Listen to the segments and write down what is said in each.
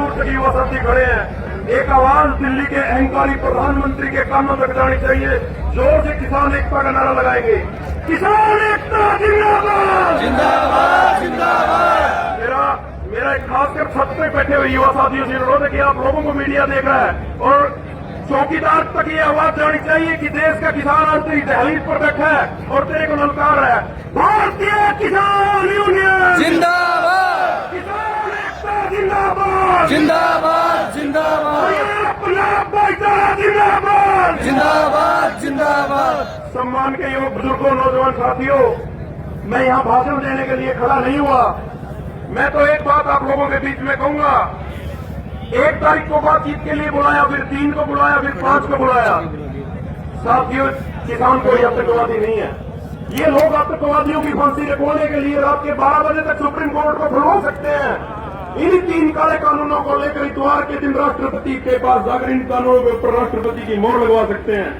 दूर तक युवा साथी खड़े हैं। एक आवाज दिल्ली के अहंकारी प्रधानमंत्री के कानों तक जानी चाहिए। जोर से किसान एकता का नारा लगाएंगे। किसान एकता जिंदाबाद जिंदाबाद जिंदाबाद। मेरा एक खासकर छत पे बैठे हुए युवा साथियों से अनुरोध है कि आप लोगों को मीडिया देख रहा है और चौकीदार तक ये आवाज जानी चाहिए कि देश का किसान आज तेरी दहलीज पर बैठा है और तेरे को ललकार रहा है। भारतीय किसान यूनियन जिंदाबाद किसान एकता जिंदाबाद जिंदाबाद जिंदाबाद अपना भाईचारा जिंदाबाद जिंदाबाद जिंदाबाद। सम्मान के युवक बुजुर्गों नौजवान साथियों, मैं यहाँ भाषण देने के लिए खड़ा नहीं हुआ। मैं तो एक बात आप लोगों के बीच में कहूंगा। 1 तारीख को बातचीत के लिए बुलाया, फिर 3 को बुलाया, फिर 5 को बुलाया। साथियों, किसान कोई आतंकवादी नहीं है। ये लोग आतंकवादियों की फांसी रखवाने के लिए रात के 12 बजे तक सुप्रीम कोर्ट को बुलवा सकते हैं। इन 3 काले कानूनों को लेकर इतवार के दिन राष्ट्रपति के पास जाकर इन कानूनों के ऊपर राष्ट्रपति की मोहर लगवा सकते हैं।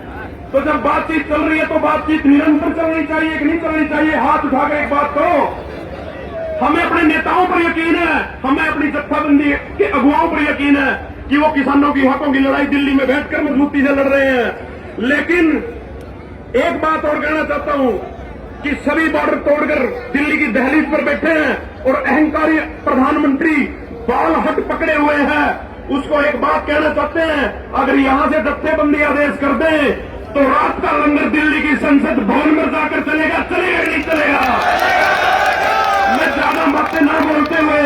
तो जब बातचीत चल रही है तो बातचीत निरंतर चलनी चाहिए कि नहीं चलनी चाहिए? हाथ उठाकर एक बात करो। हमें अपने नेताओं पर यकीन है, हमें अपनी जत्थाबंदी के अगुवाओं पर यकीन है कि वो किसानों की हकों की लड़ाई दिल्ली में बैठकर मजबूती से लड़ रहे हैं। लेकिन एक बात और कहना चाहता हूं कि सभी बॉर्डर तोड़कर दिल्ली की दहलीज पर बैठे हैं और अहंकारी प्रधानमंत्री बाल हट पकड़े हुए हैं। उसको एक बात कहना चाहते हैं, अगर यहां से जत्थेबंदी आदेश कर दें तो रात का लंगर दिल्ली की संसद भवन में जाकर चलेगा या नहीं चलेगा? मैं ज्यादा बातें ना बोलते हुए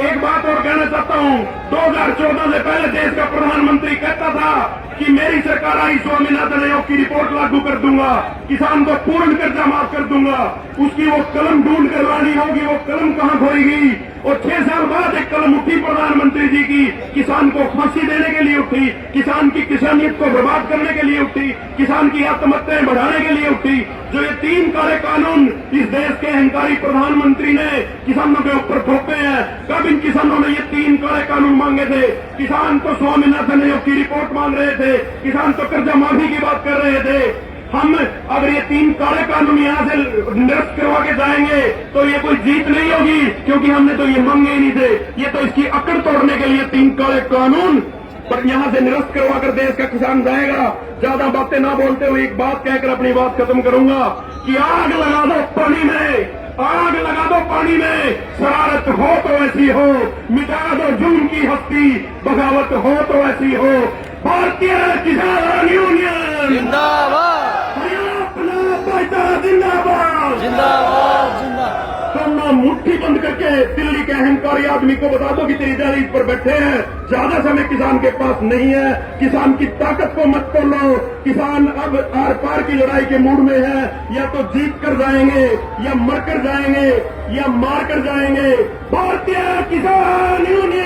एक बात और कहना चाहता हूं। 2014 से पहले देश का प्रधानमंत्री कहता था कि मेरी सरकार आई, स्वामीनाथन आयोग की रिपोर्ट लागू कर दूंगा, किसान को पूर्ण कर्जा माफ कर दूंगा। उसकी वो कलम ढूंढ कर लानी होगी, वो कलम कहां खोएगी? और 6 साल बाद एक कलम उठी प्रधानमंत्री जी की, किसान को फांसी देने के लिए उठी, किसान की किसानियत को बर्बाद करने के लिए उठी, किसान की आत्महत्याएं बढ़ाने के लिए उठी। जो ये 3 काले कानून इस देश के अहंकारी प्रधानमंत्री ने किसानों के ऊपर थोपे हैं। कब इन किसानों ने ये 3 काले कानून मांगे थे? किसान तो स्वामीनाथन आयोग की रिपोर्ट मांग रहे थे, किसान तो कर्जा माफी की बात कर रहे थे। हम अगर ये 3 काले कानून यहाँ से निरस्त करवा के जाएंगे तो ये कोई जीत नहीं होगी, क्योंकि हमने तो ये मांगे ही नहीं थे। ये तो इसकी अकड़ तोड़ने के लिए 3 काले कानून पर यहाँ से निरस्त करवा कर देश का किसान जाएगा। ज्यादा बातें ना बोलते हुए एक बात कहकर अपनी बात खत्म करूंगा कि आग लगा दो पानी में, आग लगा दो पानी में, शरारत हो तो ऐसी हो, मिटा दो जुल्म की हस्ती, बगावत हो तो ऐसी हो। भारतीय किसान यूनियन जिंदाबाद अपना भाईचारा जिंदाबाद जिंदाबाद जिंदाबाद। तो मुट्ठी बंद करके दिल्ली के अहंकारी आदमी को बता दो कि तेरी दहलीज पर बैठे हैं। ज्यादा समय किसान के पास नहीं है। किसान की ताकत को मत तोड़ो। किसान अब आर पार की लड़ाई के मूड में है। या तो जीत कर जाएंगे, या मर कर जाएंगे, या मार कर जाएंगे। भारतीय किसान यूनियन